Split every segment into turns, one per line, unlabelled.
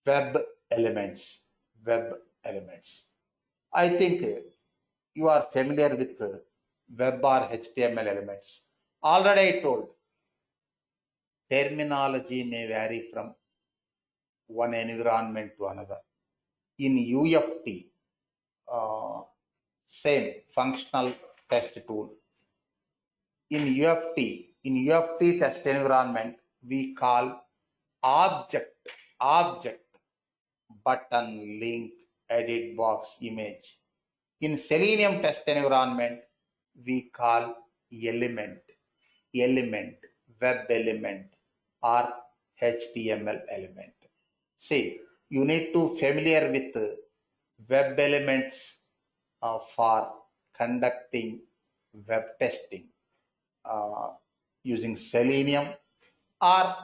web elements. Web elements. I think you are familiar with web or HTML elements. Already I told terminology may vary from one environment to another. In UFT, same functional test tool. In UFT test environment, we call object, button, link, edit box, image. In Selenium test environment, we call element, web element, or HTML element. See, you need to familiar with web elements for conducting web testing using Selenium or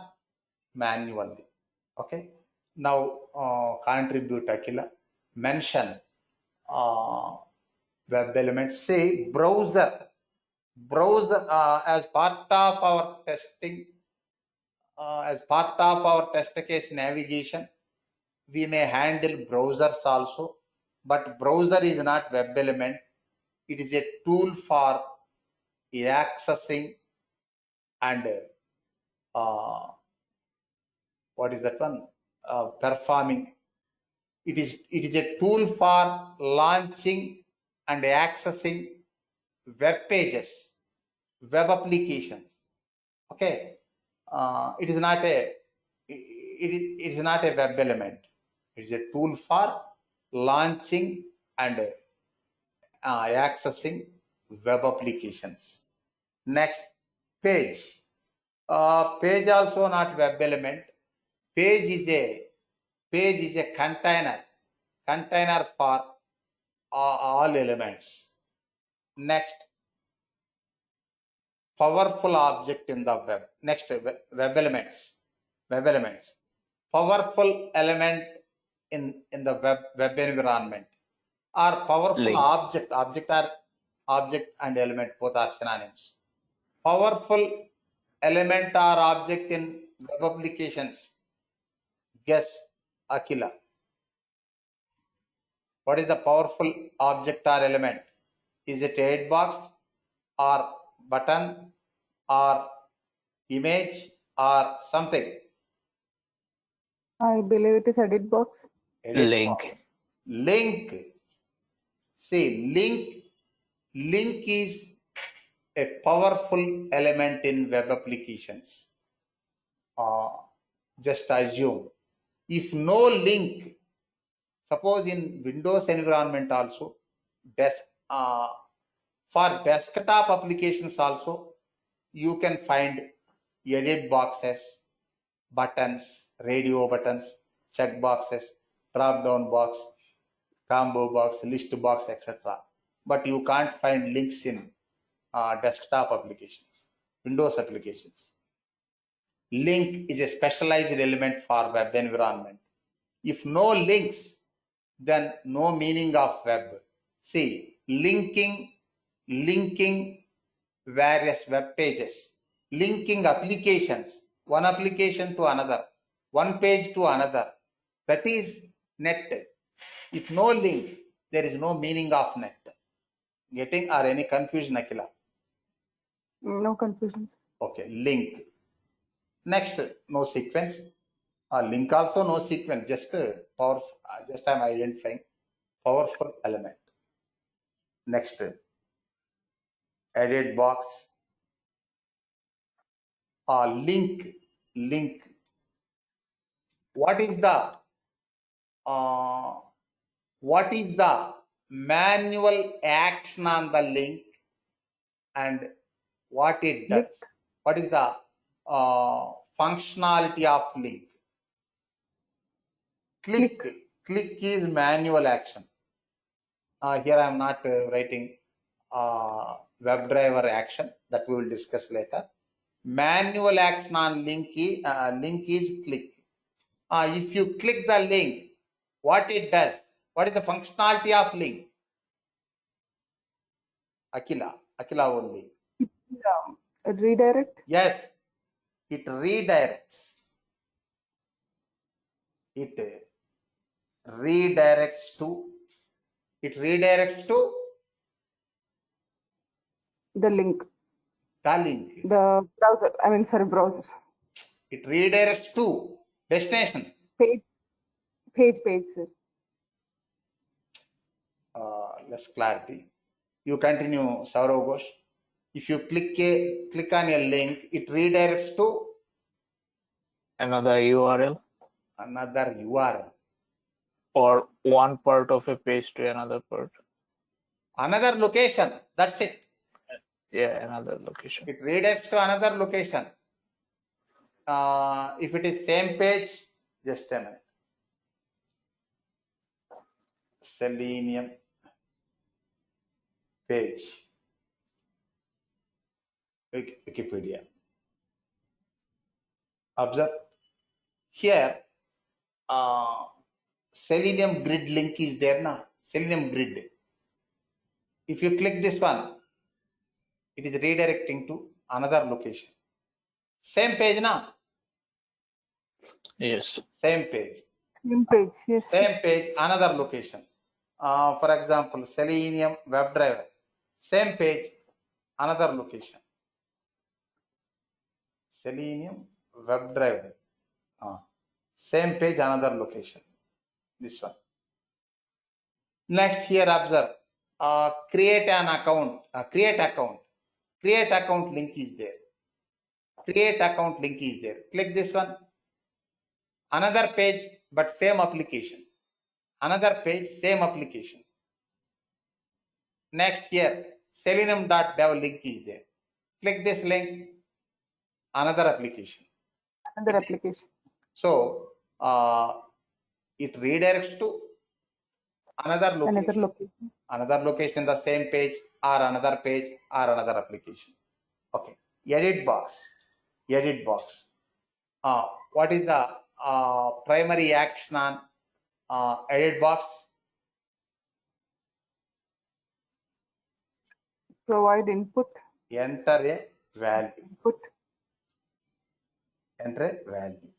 manually. Okay. Now contribute Akila. Mention web elements. Say browser as part of our testing, as part of our test case navigation, we may handle browsers also, but browser is not web element. It is a tool for accessing and what is that one? Performing. It is a tool for launching and accessing web pages, web applications. Okay, it is not a web element. It is a tool for launching and accessing web applications. Next, page. Page also not web element. Page is a container for all elements. Next, powerful object in the web. Next, web elements. Powerful element in the web environment, or powerful
Link.
object and element, both are synonyms. Powerful element or object in web applications. Guess, Akila. What is the powerful object or element? Is it a box or button or image or something?
I believe it is edit box.
Link.
Box. Link. See, link is a powerful element in web applications. Just assume, if no link, suppose in Windows environment also, for desktop applications also, you can find edit boxes, buttons, radio buttons, check boxes, drop down box, combo box, list box, etc. But you can't find links in desktop applications, Windows applications. Link is a specialized element for web environment. If no links, then no meaning of web. See, linking various web pages, linking applications, one application to another, one page to another. That is net. If no link, there is no meaning of net. Getting or any confusion, Akila?
No confusion.
Okay, link. Next, no sequence. Link also no sequence, just powerful. Just I'm identifying powerful element. Next, edit box. Link. What is the manual action on the link and what it does?
Click.
What is the functionality of link? Click is manual action. Here I am not writing WebDriver action, that we will discuss later. Manual action on link is click. If you click the link, what it does? What is the functionality of link? Akila only.
Redirect.
Yes, it redirects. It redirects to, it redirects to
The link.
the link.
The browser. I mean, sorry, browser.
It redirects to destination.
Page. Page, sir.
Less clarity. You continue, Saurav Ghosh. If you click on a link, it redirects to
Another URL
another URL,
or one part of a page to another part.
another location. That's it.
Yeah, another location.
It redirects to another location. If it is same page, just a minute. Selenium page. Wikipedia. Observe here. Selenium grid link is there now. Selenium grid. If you click this one, it is redirecting to another location. Same page now.
Yes.
Same page.
Same page. Yes.
Same page, another location. For example, Selenium WebDriver. Same page, another location. Selenium WebDriver. Same page, another location. This one. Next, here observe. Create an account. Create account. Create account link is there. Create account link is there. Click this one. Another page, but same application. Another page, same application. Next here, selenium.dev link is there. Click this link, another application.
Another application.
So it redirects to another location.
Another location.
Another location, the same page or another page or another application. Okay. Edit box. Edit box. What is the primary action on edit box?
Provide input.
Enter a value.
Input.
Enter a value.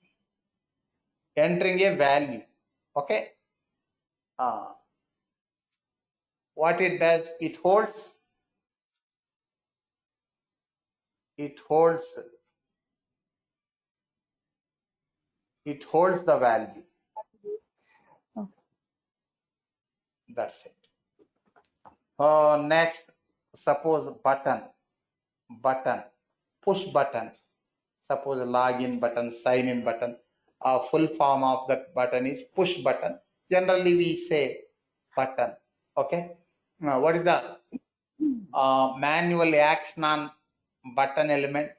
Entering a value. Okay. What it does, it holds the value.
Okay.
That's it. Next, suppose button, push button. Suppose login button, sign in button. Full form of that button is push button. Generally, we say button. Okay. Now, what is the manual action on button element?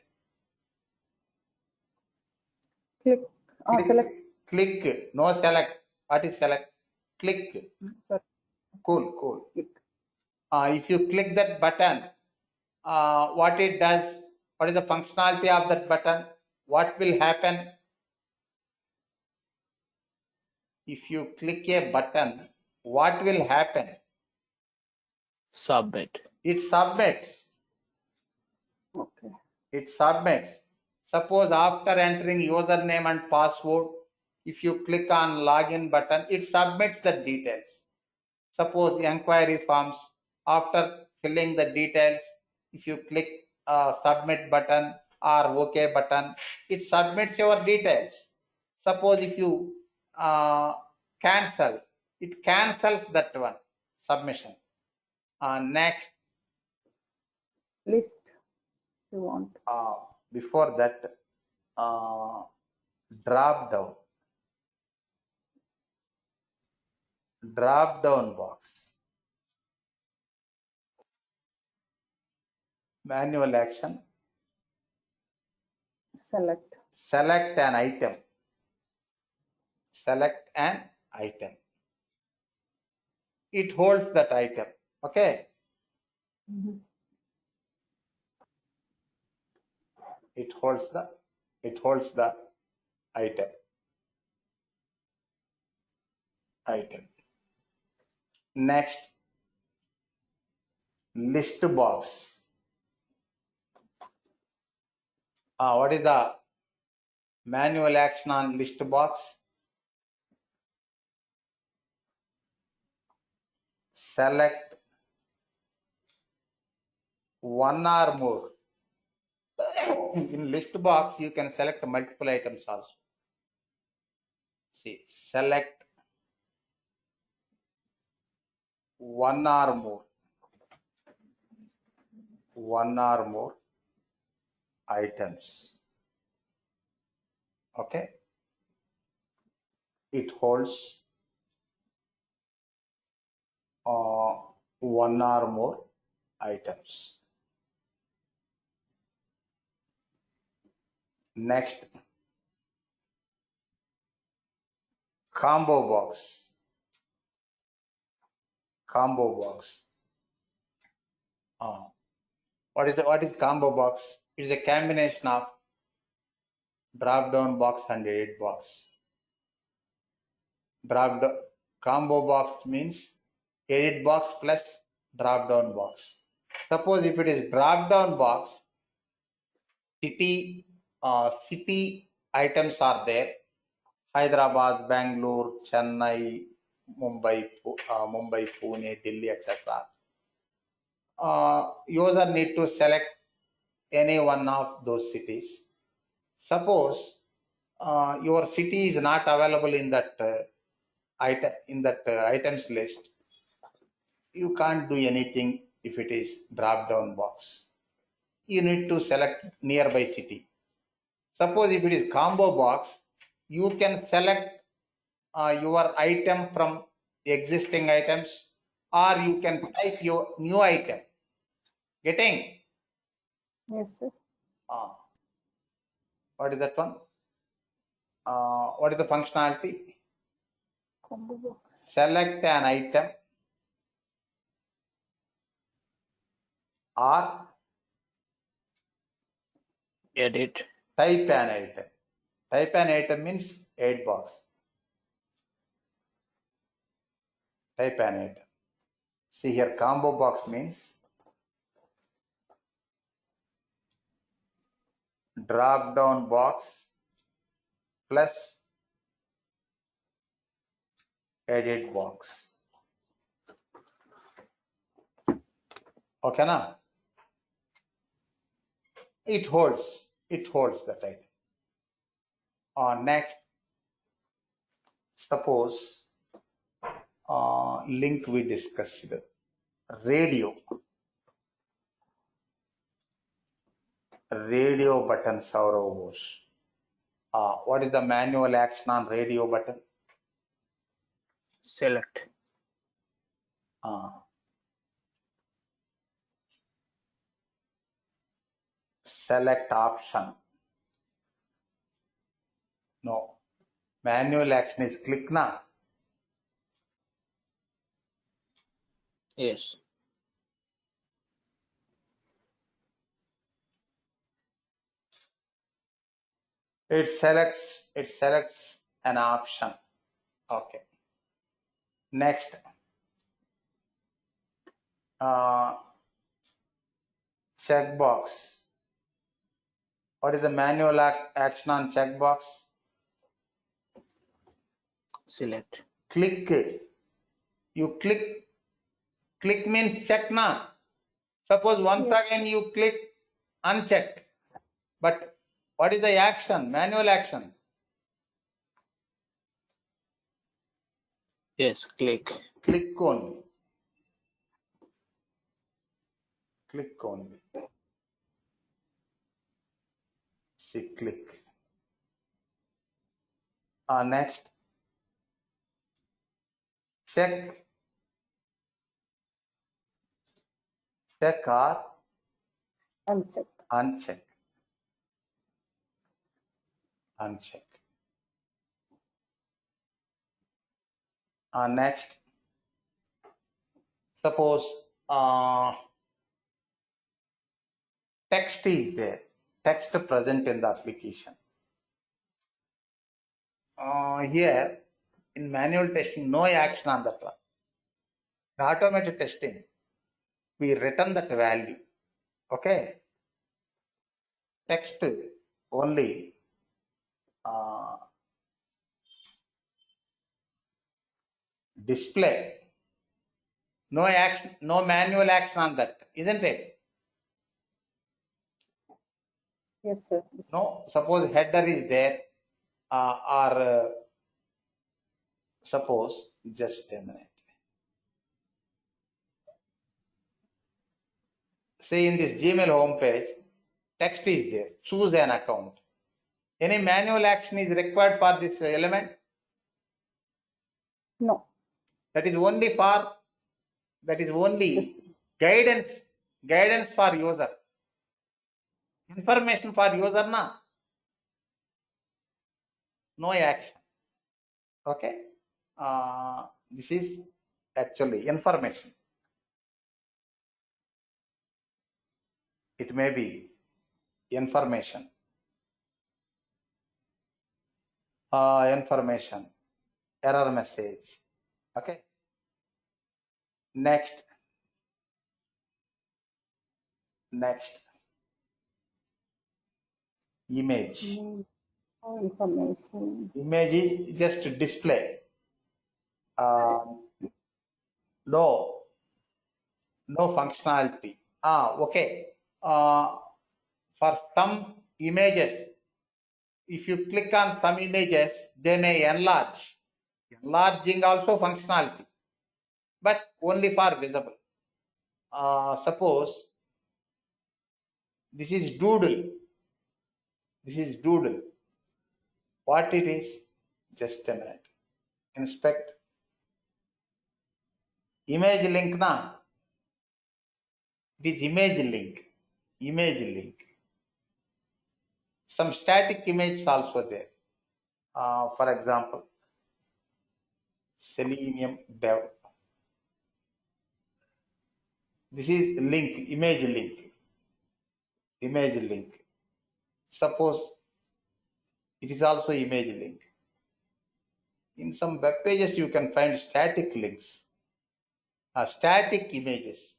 Click. Select.
Click. No select. What is select? Click.
Sorry.
Cool.
Click.
If you click that button, what it does, what is the functionality of that button? What will happen? If you click a button, what will happen?
Submit.
It submits.
Okay.
It submits. Suppose after entering username and password, if you click on login button, it submits the details. Suppose the inquiry forms, after filling the details, if you click submit button or OK button, it submits your details. Suppose if you cancel, it cancels that one submission. Next,
List. You want.
before that, drop down box, manual action,
Select.
select an item, it holds that item. Okay.
Mm-hmm.
It holds the item. Next, list box. What is the manual action on list box? select one or more. In list box, you can select multiple items also. See, select one or more items. Okay. It holds one or more items. Next, combo box. What is combo box? It is a combination of drop down box and edit box. Combo box means edit box plus drop down box. Suppose if it is drop down box, city items are there. Hyderabad, Bangalore, Chennai, Mumbai, Pune, Delhi, etc. User need to select any one of those cities. Suppose your city is not available in that items list. You can't do anything if it is drop down box. You need to select nearby city. Suppose if it is combo box, you can select your item from existing items, or you can type your new item. Getting?
Yes, sir.
What is that one? What is the functionality?
Combo box.
Select an item or
Edit.
type an item. Type an item means edit box. Type an item. See here, combo box means drop down box plus edit box. Okay, now it holds that item. Next, suppose link we discussed, radio button servo. What is the manual action on radio button?
Select.
Select option. No. Manual action is click now.
Yes.
It selects an option. Okay. Next, checkbox. What is the manual action on checkbox?
Select.
Click. You click. Click means check now. Suppose once
Yes.
again you click uncheck. But what is the action? Manual action.
Yes. Click.
Click only. Click only. See, click. Next, check or
Uncheck.
uncheck. Next, suppose text is there, text present in the application. Here in manual testing, no action on that one. In automated testing, we return that value. Okay. Text only display, No action, no manual action on that, isn't it?
Yes, sir. Yes, sir.
No, suppose header is there, or suppose, just a minute. See, in this Gmail homepage, text is there. Choose an account. Any manual action is required for this element?
No.
That is only for, that is only
Yes.
guidance for user, information for user, na? No action. Okay. This is actually information. It may be information. Information, error message. Okay. Next. Image.
No information.
Image is just display. No functionality. Okay. For some images, if you click on some images, they may enlarge. Enlarging also functionality, but only for visible. Suppose this is doodle. This is doodle. What it is? Just a minute. Inspect. Image link, na? It is image link. Image link. Some static images also there. For example, Selenium Dev. This is link, image link. Image link. Suppose it is also image link. In some web pages, you can find static links, static images,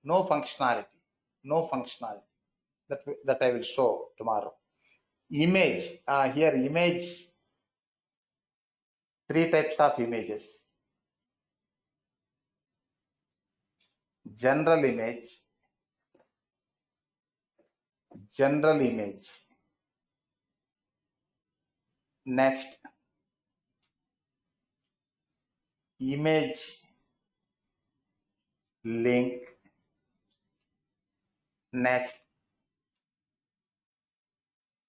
no functionality. That I will show tomorrow. Image, here image, 3 types of images. General image, next image link, next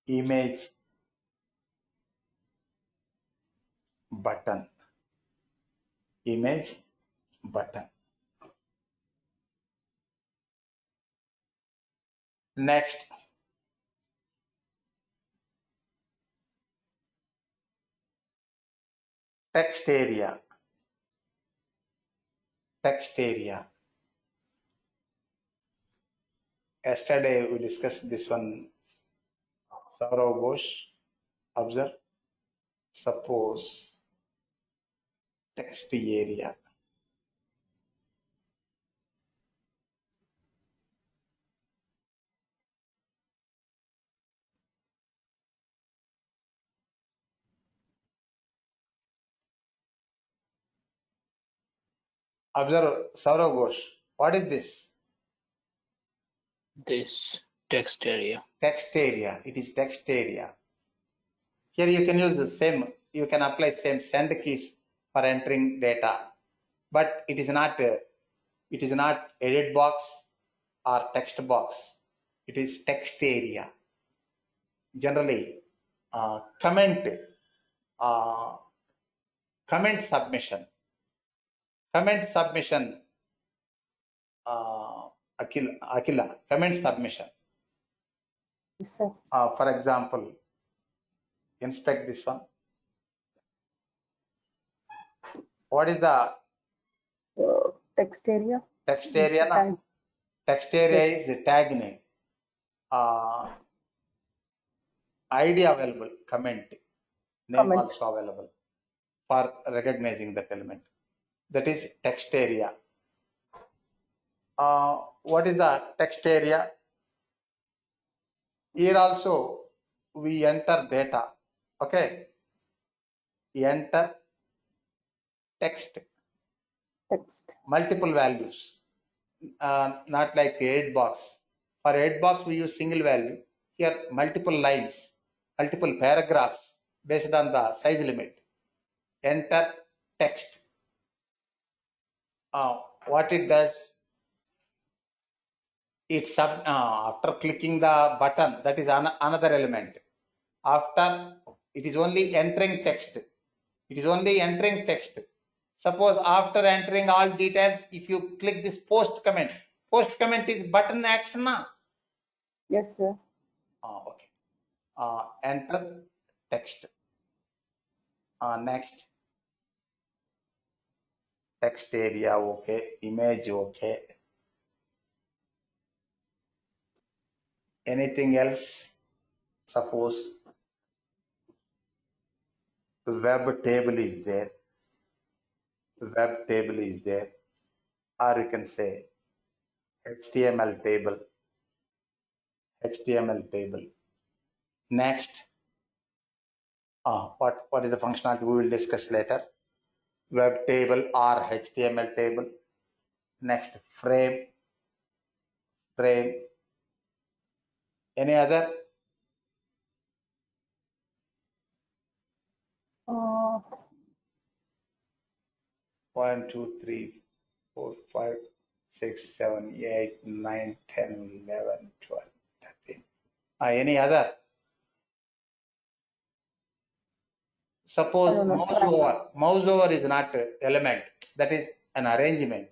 image button, next text area. Yesterday we discussed this one, Saurav Ghosh. Observe. Suppose text area. Observe, Saurav Ghosh. What is this?
This text area.
Text area. It is text area. Here you can use the same, you can apply same send keys for entering data, but it is not edit box or text box. It is text area. Generally, comment submission. Akila, comment submission.
Yes, sir.
For example, inspect this one. What is the
Text area.
text area? Na?
Tag.
Text area
Yes.
is the tag name. ID available, comment name
Comment.
also available for recognizing that element. That is text area. What is the text area? Here also we enter data. Okay. Enter text.
Text.
multiple values, not like edit box. For edit box, we use single value. Here, multiple lines, multiple paragraphs based on the size limit. Enter text. What it does, it's after clicking the button, that is another element. After it is only entering text. It is only entering text. Suppose after entering all details, if you click this post comment is button action. Na?
Yes, sir.
Okay. Enter text. Next. Text area, okay. Image, okay. Anything else? Suppose web table is there. Web table is there. Or you can say HTML table. HTML table. Next. What is the functionality we will discuss later. Web table or HTML table. Next, frame. Any other? 1, 2, 3, 4, 5, 6, 7, 8, 9, 10, 11, 12, 13. Any other? Suppose mouse over is not element, that is an arrangement.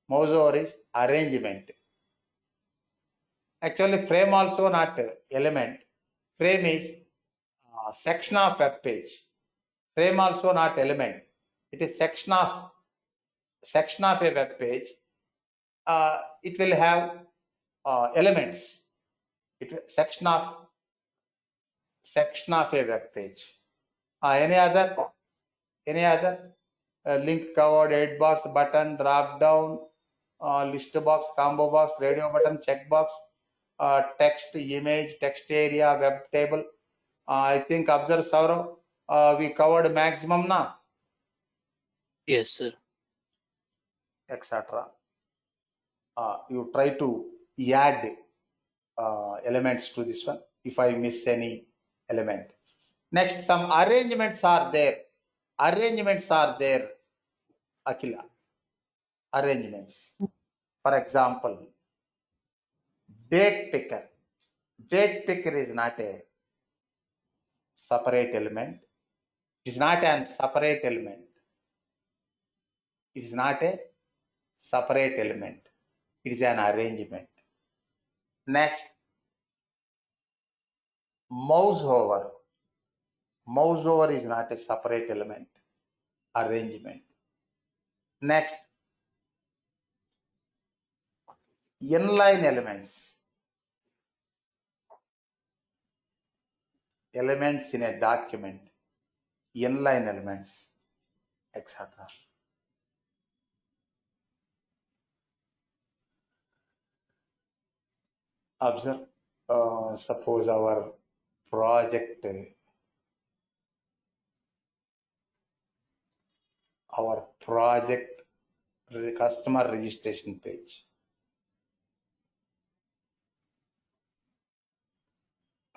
Mouse over is arrangement. Actually, frame also not element. Frame is section of web page. Frame also not element. It is section of a web page. It will have elements. Section of a web page. Any other? Link covered, edit box, button, drop down, list box, combo box, radio button, check box, text, image, text area, web table. I think observe Saurav, we covered maximum na.
Yes, sir.
Etc. You try to add elements to this one if I miss any element. Next, some arrangements are there. Akila. Arrangements. For example, date picker. Date picker is not a separate element. It is not a separate element. It is not a separate element. It is an arrangement. Next, mouse over. Mouse over is not a separate element. Arrangement. Next, inline elements. Elements in a document. Inline elements, etc. Observe, suppose our project, customer registration page.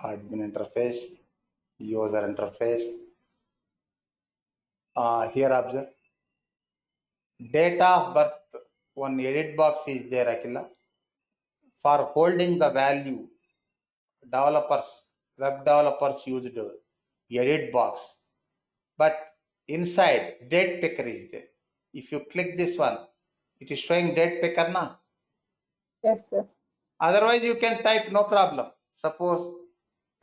Admin interface, user interface. Here observe, date of birth, one edit box is there, Akila. For holding the value, web developers used edit box, but inside date picker is there. If you click this one, it is showing date picker na.
Yes, sir.
Otherwise, you can type, no problem. Suppose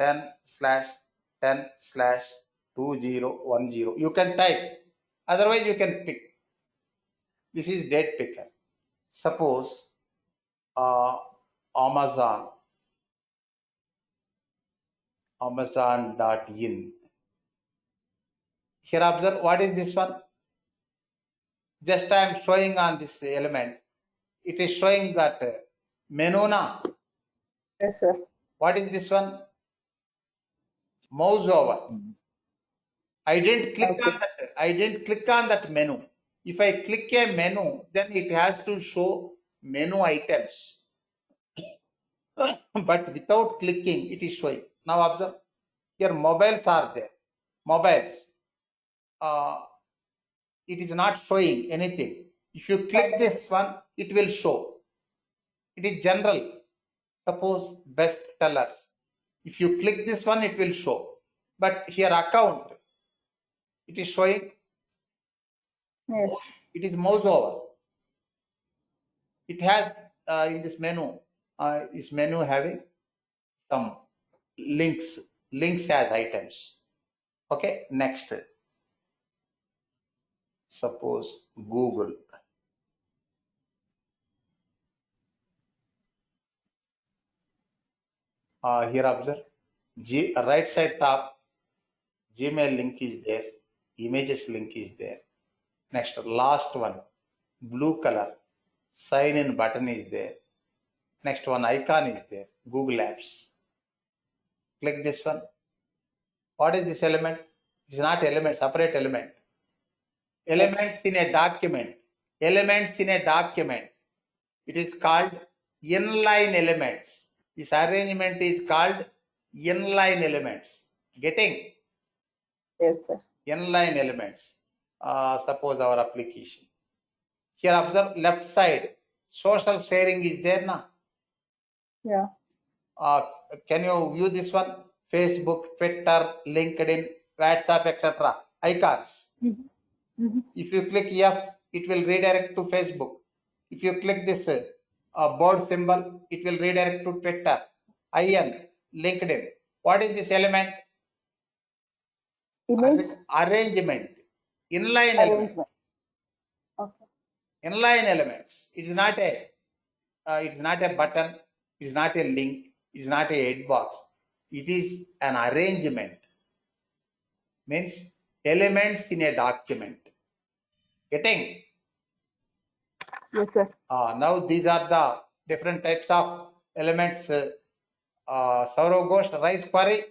10/10/2010. You can type. Otherwise, you can pick. This is date picker. Suppose Amazon.in. Here observe, what is this one? Just I am showing on this element. It is showing that menu na.
Yes, sir.
What is this one? Mouse over. I didn't click on that. I didn't click on that menu. If I click a menu, then it has to show menu items. But without clicking, it is showing. Now observe, here mobiles are there. Mobiles. It is not showing anything. If you click this one, it will show. It is general. Suppose best sellers. If you click this one, it will show. But here account, it is showing.
Yes.
It is mouse over. It has in this menu, is menu having some links as items. Okay, next. Suppose Google. Here observe, right side top, Gmail link is there, images link is there. Next, last one, blue color, sign in button is there. Next one, icon is there, Google Apps. Click this one. What is this element? It is not element, separate element. Elements in a document. Elements in a document. It is called inline elements. This arrangement is called inline elements. Getting?
Yes, sir.
Inline elements. Suppose our application. Here observe left side. Social sharing is there now.
Yeah.
Can you view this one? Facebook, Twitter, LinkedIn, WhatsApp, etc. Icons.
Mm-hmm.
If you click F, it will redirect to Facebook. If you click this board symbol, it will redirect to Twitter, IN, LinkedIn. What is this element?
Image
Arrangement. Inline element.
arrangement. Okay.
Inline elements. It is not a button. It is not a link. It is not a head box. It is an arrangement. Means elements in a document. Getting?
Yes, sir.
Now these are the different types of elements. Saurav Ghosh, raise query.